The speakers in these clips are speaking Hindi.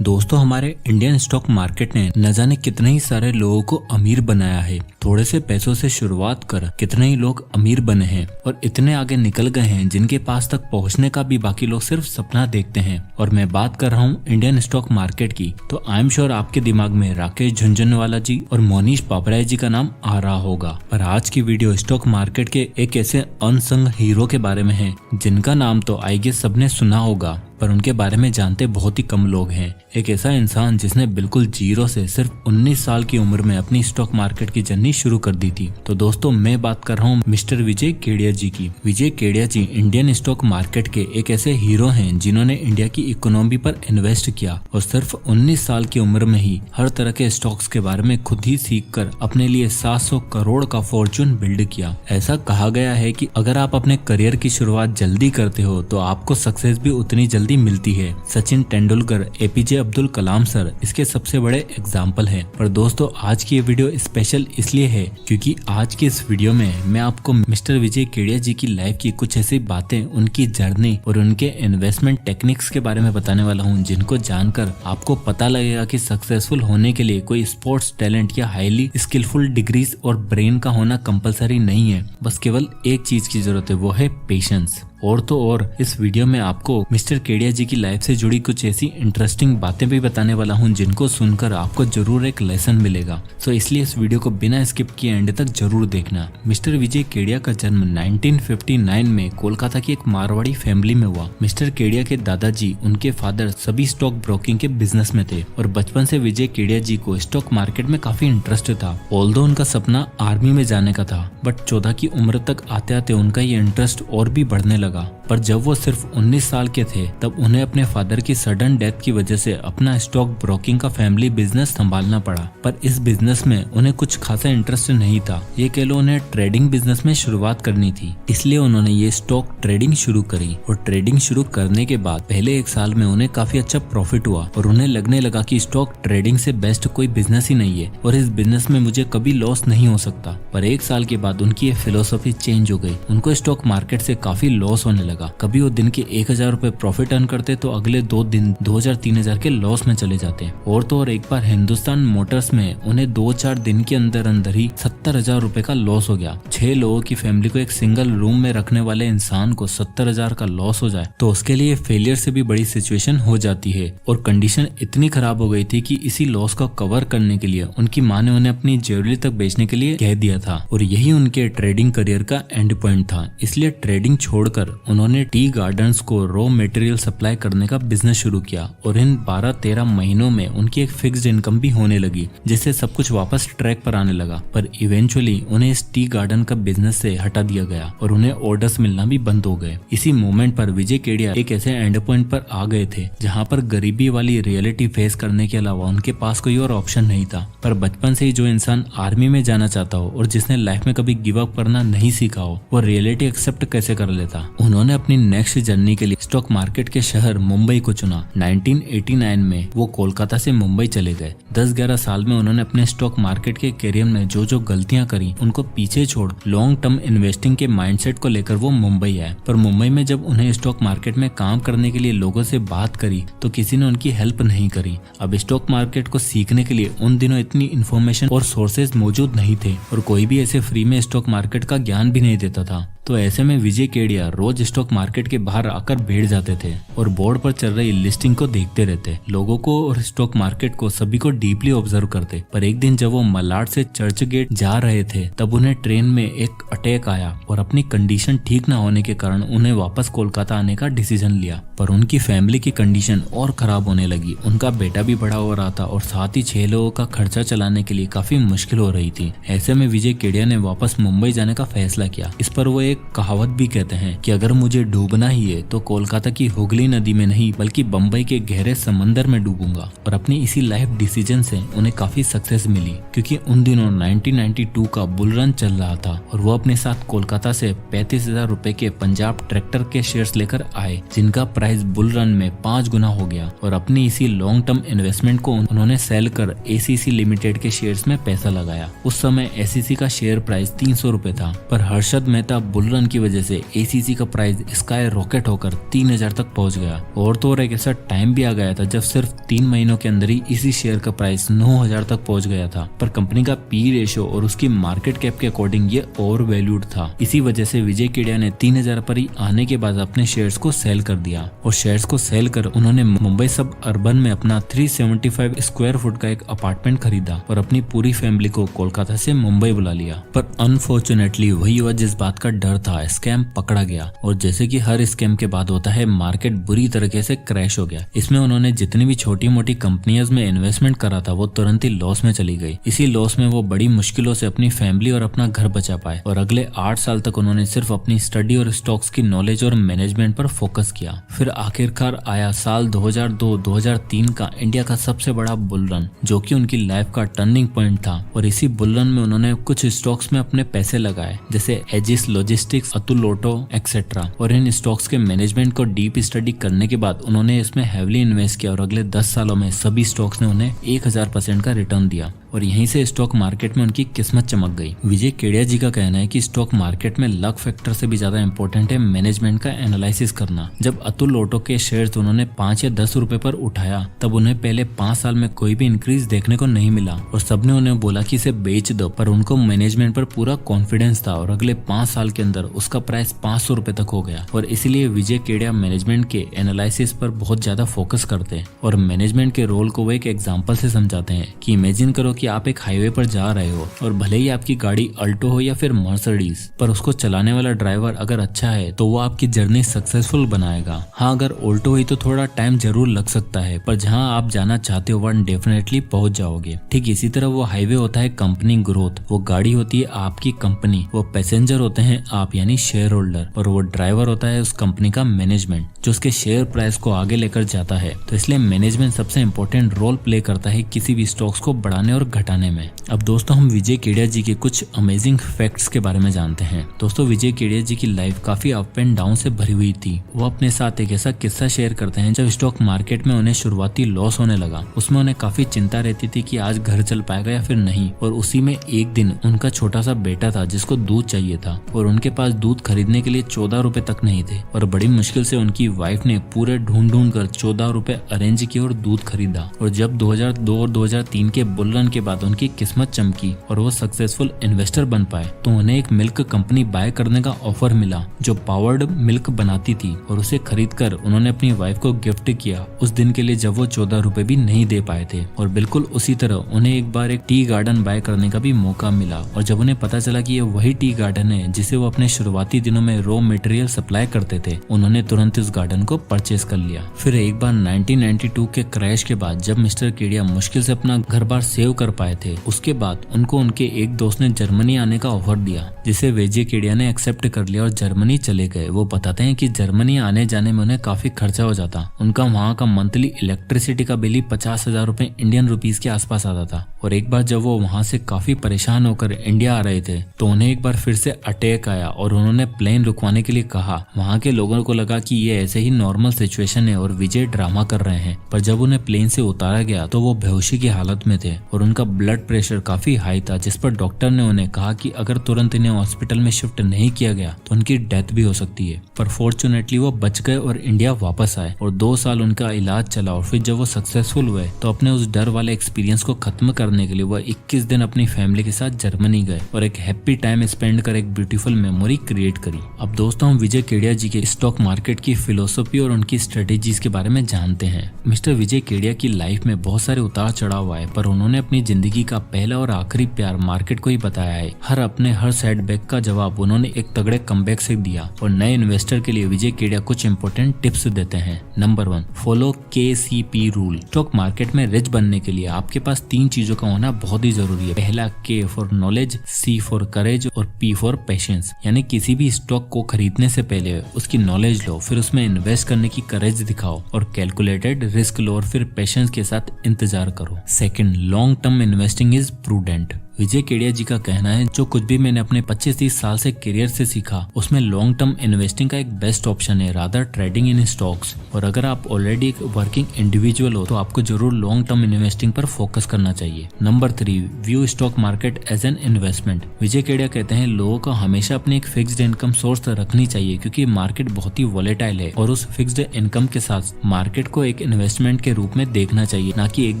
दोस्तों, हमारे इंडियन स्टॉक मार्केट ने न जाने कितने ही सारे लोगों को अमीर बनाया है। थोड़े से पैसों से शुरुआत कर कितने ही लोग अमीर बने हैं और इतने आगे निकल गए हैं जिनके पास तक पहुंचने का भी बाकी लोग सिर्फ सपना देखते हैं। और मैं बात कर रहा हूं इंडियन स्टॉक मार्केट की, तो आई एम श्योर आपके दिमाग में राकेश झुनझुनवाला जी और मोनीश पापड़िया जी का नाम आ रहा होगा। पर आज की वीडियो स्टॉक मार्केट के एक ऐसे अनसंग हीरो के बारे में है जिनका नाम तो आई गेस सबने सुना होगा, पर उनके बारे में जानते बहुत ही कम लोग हैं। एक ऐसा इंसान जिसने बिल्कुल जीरो से सिर्फ 19 साल की उम्र में अपनी स्टॉक मार्केट की जर्नी शुरू कर दी थी। तो दोस्तों, मैं बात कर रहा हूँ मिस्टर विजय केडिया जी की। विजय केडिया जी इंडियन स्टॉक मार्केट के एक ऐसे हीरो हैं जिन्होंने इंडिया की इकोनॉमी पर इन्वेस्ट किया और सिर्फ 19 साल की उम्र में ही हर तरह के स्टॉक्स के बारे में खुद ही सीख कर अपने लिए 700 करोड़ का फॉर्चून बिल्ड किया। ऐसा कहा गया है कि अगर आप अपने करियर की शुरुआत जल्दी करते हो तो आपको सक्सेस भी उतनी जल्दी मिलती है। सचिन तेंदुलकर, एपीजे अब्दुल कलाम सर इसके सबसे बड़े एग्जाम्पल हैं। पर दोस्तों, आज की ये वीडियो स्पेशल इसलिए है क्योंकि आज की इस वीडियो में मैं आपको मिस्टर विजय केडिया जी की लाइफ की कुछ ऐसी बातें, उनकी जर्नी और उनके इन्वेस्टमेंट टेक्निक्स के बारे में बताने वाला हूँ जिनको जानकर आपको पता लगेगा कि सक्सेसफुल होने के लिए कोई स्पोर्ट्स टैलेंट या हाईली स्किलफुल डिग्रीज और ब्रेन का होना कंपलसरी नहीं है। बस केवल एक चीज की जरूरत है, वो है पेशेंस। और तो और इस वीडियो में आपको मिस्टर केडिया जी की लाइफ से जुड़ी कुछ ऐसी इंटरेस्टिंग बातें भी बताने वाला हूं जिनको सुनकर आपको जरूर एक लेसन मिलेगा। सो इसलिए इस वीडियो को बिना स्किप किए एंड तक जरूर देखना। मिस्टर विजय केडिया का जन्म 1959 में कोलकाता की एक मारवाड़ी फैमिली में हुआ। मिस्टर केडिया के दादाजी, उनके फादर सभी स्टॉक ब्रोकिंग के बिजनेस में थे और बचपन से विजय केडिया जी को स्टॉक मार्केट में काफी इंटरेस्ट था। ऑल्दो उनका सपना आर्मी में जाने का था, बट 14 की उम्र तक आते आते उनका ये इंटरेस्ट और भी बढ़ने लगा। पर जब वो सिर्फ 19 साल के थे तब उन्हें अपने फादर की सडन डेथ की वजह से अपना स्टॉक ब्रोकिंग का फैमिली बिजनेस संभालना पड़ा। पर इस बिजनेस में उन्हें कुछ खासा इंटरेस्ट नहीं था। ये कह लो उन्हें ट्रेडिंग बिजनेस में शुरुआत करनी थी, इसलिए उन्होंने ये स्टॉक ट्रेडिंग शुरू करी। और ट्रेडिंग शुरू करने के बाद पहले एक साल में उन्हें काफी अच्छा प्रॉफिट हुआ और उन्हें लगने लगा कि स्टॉक ट्रेडिंग से बेस्ट कोई बिजनेस ही नहीं है और इस बिजनेस में मुझे कभी लॉस नहीं हो सकता। पर एक साल के बाद उनकी ये फिलोसफी चेंज हो गई। उनको स्टॉक मार्केट से काफी लॉस होने लगा। कभी वो दिन के 1000 रुपए प्रॉफिट अर्न करते तो अगले 2 दिन 2000-3000 के लॉस में चले जाते। और तो और एक बार हिंदुस्तान मोटर्स में उन्हें 2-4 दिन के अंदर अंदर ही 70,000 रुपए का लॉस हो गया। 6 लोगों की फैमिली को एक सिंगल रूम में रखने वाले इंसान को 70,000 का लॉस हो जाए तो उसके लिए फेलियर से भी बड़ी सिचुएशन हो जाती है। और कंडीशन इतनी खराब हो गई थी कि इसी लॉस को कवर करने के लिए उनकी माँ ने उन्हें अपनी ज्वेलरी तक बेचने के लिए कह दिया था और यही उनके ट्रेडिंग करियर का एंड पॉइंट था। इसलिए ट्रेडिंग छोड़कर उन्होंने टी गार्डन्स को रॉ मटेरियल सप्लाई करने का बिजनेस शुरू किया और इन 12-13 महीनों में उनकी एक फिक्स्ड इनकम भी होने लगी, जिससे सब कुछ वापस ट्रैक पर आने लगा। पर इवेंचुअली उन्हें इस टी गार्डन का बिजनेस से हटा दिया गया और उन्हें ऑर्डर्स मिलना भी बंद हो गए। इसी मोमेंट पर विजय केडिया एक ऐसे एंड पॉइंट पर आ गए थे जहाँ पर गरीबी वाली रियलिटी फेस करने के अलावा उनके पास कोई और ऑप्शन नहीं था। पर बचपन से ही जो इंसान आर्मी में जाना चाहता हो और जिसने लाइफ में कभी गिव अप करना नहीं सीखा हो, वो रियलिटी एक्सेप्ट कैसे कर लेता। उन्होंने अपनी नेक्स्ट जर्नी के लिए स्टॉक मार्केट के शहर मुंबई को चुना। 1989 में वो कोलकाता से मुंबई चले गए। 10-11 साल में उन्होंने अपने स्टॉक मार्केट के करियर में जो जो गलतियां करी उनको पीछे छोड़ लॉन्ग टर्म इन्वेस्टिंग के माइंडसेट को लेकर वो मुंबई आए। पर मुंबई में जब उन्हें स्टॉक मार्केट में काम करने के लिए लोगों से बात करी तो किसी ने उनकी हेल्प नहीं करी। अब स्टॉक मार्केट को सीखने के लिए उन दिनों इतनी इन्फॉर्मेशन और सोर्सेज मौजूद नहीं थे और कोई भी ऐसे फ्री में स्टॉक मार्केट का ज्ञान भी नहीं देता था। तो ऐसे में विजय केडिया रोज स्टॉक मार्केट के बाहर आकर बैठ जाते थे और बोर्ड पर चल रही लिस्टिंग को देखते रहते, लोगों को और स्टॉक मार्केट को सभी को डीपली ऑब्जर्व करते। पर एक दिन जब वो मलाड से चर्च गेट जा रहे थे तब उन्हें ट्रेन में एक अटैक आया और अपनी कंडीशन ठीक न होने के कारण उन्हें वापस कोलकाता आने का डिसीजन लिया। पर उनकी फैमिली की कंडीशन और खराब होने लगी। उनका बेटा भी बड़ा हो रहा था और साथ ही 6 लोगों का खर्चा चलाने के लिए काफी मुश्किल हो रही थी। ऐसे में विजय केडिया ने वापस मुंबई जाने का फैसला किया। इस पर वो एक कहावत भी कहते हैं कि अगर मुझे डूबना ही है तो कोलकाता की हुगली नदी में नहीं बल्कि बम्बई के गहरे समंदर में डूबूंगा। और अपनी इसी लाइफ डिसीजन से उन्हें काफी सक्सेस मिली क्योंकि उन दिनों 1992 का बुल रन चल रहा था और वो अपने साथ कोलकाता से 35,000 रुपए के पंजाब ट्रैक्टर के शेयर्स लेकर आए जिनका प्राइस बुल रन में 5 गुना हो गया। और अपनी इसी लॉन्ग टर्म इन्वेस्टमेंट को उन्होंने सेल कर एसीसी लिमिटेड के शेयर्स में पैसा लगाया। उस समय एसीसी का शेयर प्राइस 300 रुपए था। पर हर्षद मेहता बुल रन की वजह से ACC का प्राइस स्काई रॉकेट होकर 3000 तक पहुंच गया। और तो और एक ऐसा टाइम भी आ गया था जब सिर्फ 3 महीनों के अंदर ही इसी शेयर का प्राइस 9000 तक पहुंच गया था। पर कंपनी का P रेशो और उसकी मार्केट कैप के अकॉर्डिंग ये ओवर वैल्यूड था। इसी वजह से विजय केडिया ने 3000 पर ही आने के बाद अपने शेयर्स को सेल कर दिया और शेयर्स को सेल कर उन्होंने मुंबई सब अर्बन में अपना 375 स्क्वायर फुट का एक अपार्टमेंट खरीदा और अपनी पूरी फैमिली को कोलकाता से मुंबई बुला लिया। पर अनफॉर्चुनेटली वही हुआ जिस बात का डर था, स्कैम पकड़ा गया। और जैसे कि हर स्कैम के बाद होता है, मार्केट बुरी तरीके से क्रैश हो गया। इसमें उन्होंने जितनी भी छोटी मोटी कंपनियों में इन्वेस्टमेंट करा था वो तुरंत ही लॉस में चली गई। इसी लॉस में वो बड़ी मुश्किलों से अपनी फैमिली और अपना घर बचा पाए और अगले 8 साल तक उन्होंने सिर्फ अपनी स्टडी और स्टॉक्स की नॉलेज और मैनेजमेंट पर फोकस किया। फिर आखिरकार आया साल 2002-2003 का इंडिया का सबसे बड़ा बुल रन, जो कि उनकी लाइफ का टर्निंग पॉइंट था। और इसी बुल रन में उन्होंने कुछ स्टॉक्स में अपने पैसे लगाए, जैसे एजिस लॉजिस्टिक्स, अतुल ऑटो एक्सेट्रा। और इन स्टॉक्स के मैनेजमेंट को डीप स्टडी करने के बाद उन्होंने इसमें हेवली इन्वेस्ट किया और अगले 10 सालों में सभी स्टॉक्स ने उन्हें 1000% का रिटर्न दिया। और यहीं से स्टॉक मार्केट में उनकी किस्मत चमक गई। विजय केडिया जी का कहना है कि स्टॉक मार्केट में लक फैक्टर से भी ज्यादा इंपॉर्टेंट है मैनेजमेंट का एनालिसिस करना। जब अतुल ऑटो के शेयर्स उन्होंने 5 या 10 रुपए पर उठाया तब उन्हें पहले 5 साल में कोई भी इंक्रीज देखने को नहीं मिला और सबने उन्हें बोला कि इसे बेच दो, पर उनको मैनेजमेंट पर पूरा कॉन्फिडेंस था और अगले 5 साल के अंदर उसका प्राइस 500 रुपए तक हो गया। और इसीलिए विजय केडिया मैनेजमेंट के एनालिसिस पर बहुत ज्यादा फोकस करते हैं और मैनेजमेंट के रोल को वो एक एग्जाम्पल से समझाते हैं कि इमेजिन करो कि आप एक हाईवे पर जा रहे हो और भले ही आपकी गाड़ी अल्टो हो या फिर मर्सिडीज, पर उसको चलाने वाला ड्राइवर अगर अच्छा है तो वो आपकी जर्नी सक्सेसफुल बनाएगा। हाँ, अगर ऑल्टो हुई तो थोड़ा टाइम जरूर लग सकता है, पर जहाँ आप जाना चाहते हो वहाँ डेफिनेटली पहुंच जाओगे। ठीक इसी तरह वो हाईवे होता है कंपनी ग्रोथ, वो गाड़ी होती है आपकी कंपनी, वो पैसेंजर होते हैं आप यानी शेयर होल्डर, और वो ड्राइवर होता है उस कंपनी का मैनेजमेंट जो उसके शेयर प्राइस को आगे लेकर जाता है। तो इसलिए मैनेजमेंट सबसे इम्पोर्टेंट रोल प्ले करता है किसी भी स्टॉक्स को बढ़ाने और घटाने में। अब दोस्तों हम विजय केडिया जी के कुछ अमेजिंग फैक्ट्स के बारे में जानते हैं। दोस्तों विजय केडिया जी की लाइफ काफी अप एंड डाउन से भरी हुई थी। वो अपने साथ एक ऐसा किस्सा शेयर करते हैं जब स्टॉक मार्केट में उन्हें शुरुआती लॉस होने लगा। उसमें उन्हें काफी चिंता रहती थी कि आज घर चल पाएगा या फिर नहीं। और उसी में एक दिन उनका छोटा सा बेटा था जिसको दूध चाहिए था और उनके पास दूध खरीदने के लिए 14 रुपए तक नहीं थे और बड़ी मुश्किल से उनकी वाइफ ने पूरे ढूंढ कर 14 रुपए अरेंज किए और दूध खरीदा। और जब 2002 और 2003 के बुल रन के बाद उनकी किस्मत चमकी और वो सक्सेसफुल इन्वेस्टर बन पाए तो उन्हें एक मिल्क कंपनी बाय करने का ऑफर मिला जो पावर्ड मिल्क बनाती थी और उसे खरीद कर उन्होंने अपनी वाइफ को गिफ्ट किया उस दिन के लिए जब वो 14 रुपए भी नहीं दे पाए थे। और बिल्कुल उसी तरह उन्हें एक बार एक टी गार्डन बाय करने का भी मौका मिला और जब उन्हें पता चला कि ये वही टी गार्डन है जिसे वो अपने शुरुआती दिनों में रॉ मटेरियल सप्लाई करते थे, उन्होंने तुरंत इस गार्डन को परचेज कर लिया। फिर एक बार 1992 के क्रैश के बाद जब मिस्टर केडिया मुश्किल से अपना घर बार सेव कर पाए थे, उसके बाद उनको उनके एक दोस्त ने जर्मनी आने का ऑफर दिया जिसे विजय केडिया ने एक्सेप्ट कर लिया और जर्मनी चले गए। वो बताते हैं कि जर्मनी आने जाने में उन्हें काफी खर्चा हो जाता। उनका वहाँ का मंथली इलेक्ट्रिसिटी का बिल ही 50,000 रुपए इंडियन रुपीज के आसपास आता था। और एक बार जब वो वहाँ से काफी परेशान होकर इंडिया आ रहे थे तो उन्हें एक बार फिर से अटैक आया और उन्होंने प्लेन रुकवाने के लिए कहा। वहाँ के लोगों को लगा कि ये ऐसे ही नॉर्मल सिचुएशन है और विजय ड्रामा कर रहे हैं, पर जब उन्हें प्लेन से उतारा गया तो वो बेहोशी की हालत में थे और उनका ब्लड प्रेशर काफी हाई था, जिस पर डॉक्टर ने उन्हें कहा कि अगर तुरंत इन्हें हॉस्पिटल में शिफ्ट नहीं किया गया तो उनकी डेथ भी हो सकती है। पर फॉर्चुनेटली वो बच गए और इंडिया वापस आए और 2 साल उनका इलाज चला और फिर जब वो सक्सेसफुल हुए तो अपने उस डर वाले एक्सपीरियंस को खत्म करने के लिए वो 21 दिन अपनी फैमिली के साथ जर्मनी गए और एक हैप्पी टाइम स्पेंड कर एक ब्यूटीफुल मेमोरी क्रिएट करी। अब दोस्तों हम विजय केडिया जी के स्टॉक मार्केट की फिलोसफी और उनकी स्ट्रेटेजीज के बारे में जानते हैं। मिस्टर विजय केडिया की लाइफ में बहुत सारे उतार चढ़ाव आए, पर उन्होंने अपनी जिंदगी का पहला और आखिरी प्यार मार्केट को ही बताया है। हर सेटबैक का जवाब उन्होंने एक तगड़े कमबैक से दिया और नए इन्वेस्टर के लिए विजय केडिया कुछ इंपोर्टेंट टिप्स देते हैं। Number 1, follow KCP rule. Stock market में रिच बनने के लिए आपके पास 3 चीजों का होना बहुत ही जरूरी है। पहला K for knowledge, C for courage और P फॉर पेशेंस। यानी किसी भी स्टॉक को खरीदने से पहले उसकी नॉलेज लो, फिर उसमें इन्वेस्ट करने की करेज दिखाओ और कैलकुलेटेड रिस्क लो और फिर पेशेंस के साथ इंतजार करो। Second, long term investing is prudent. Vijay Kedia ji का कहना है, जो कुछ भी मैंने अपने 25-30 साल से करियर से सीखा उसमें लॉन्ग टर्म इन्वेस्टिंग का एक बेस्ट ऑप्शन है रादर ट्रेडिंग इन स्टॉक्स। और अगर आप ऑलरेडी एक वर्किंग इंडिविजुअल हो तो आपको जरूर लॉन्ग टर्म इन्वेस्टिंग पर फोकस करना चाहिए। नंबर 3, view stock market as an investment. Vijay Kedia कहते हैं लोगों को हमेशा अपनी एक फिक्स्ड इनकम सोर्स रखनी चाहिए क्योंकि मार्केट बहुत ही वॉलेटाइल है और उस फिक्स्ड इनकम के साथ मार्केट को एक इन्वेस्टमेंट के रूप में देखना चाहिए, ना कि एक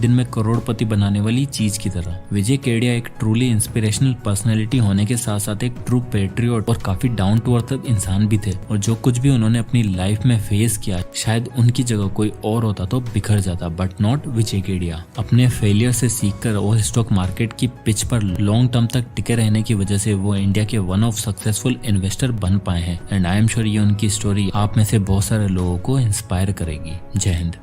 दिन में करोड़पति बनाने वाली चीज की तरह। विजय केडिया एक ट्रूली इंस्पिरेशनल पर्सनैलिटी होने के साथ साथ एक ट्रू पेट्रियट और काफी डाउन टू अर्थ इंसान भी थे और जो कुछ भी उन्होंने अपनी लाइफ में फेस किया शायद उनकी जगह कोई और होता तो बिखर जाता, बट नॉट विजय केडिया। अपने फेलियर से सीखकर और स्टॉक मार्केट की पिच पर लॉन्ग टर्म तक टिके रहने की वजह से वो इंडिया के वन ऑफ सक्सेसफुल इन्वेस्टर बन पाए हैं एंड आई एम श्योर ये उनकी स्टोरी आप में से बहुत सारे लोगों को इंस्पायर करेगी। जय हिंद।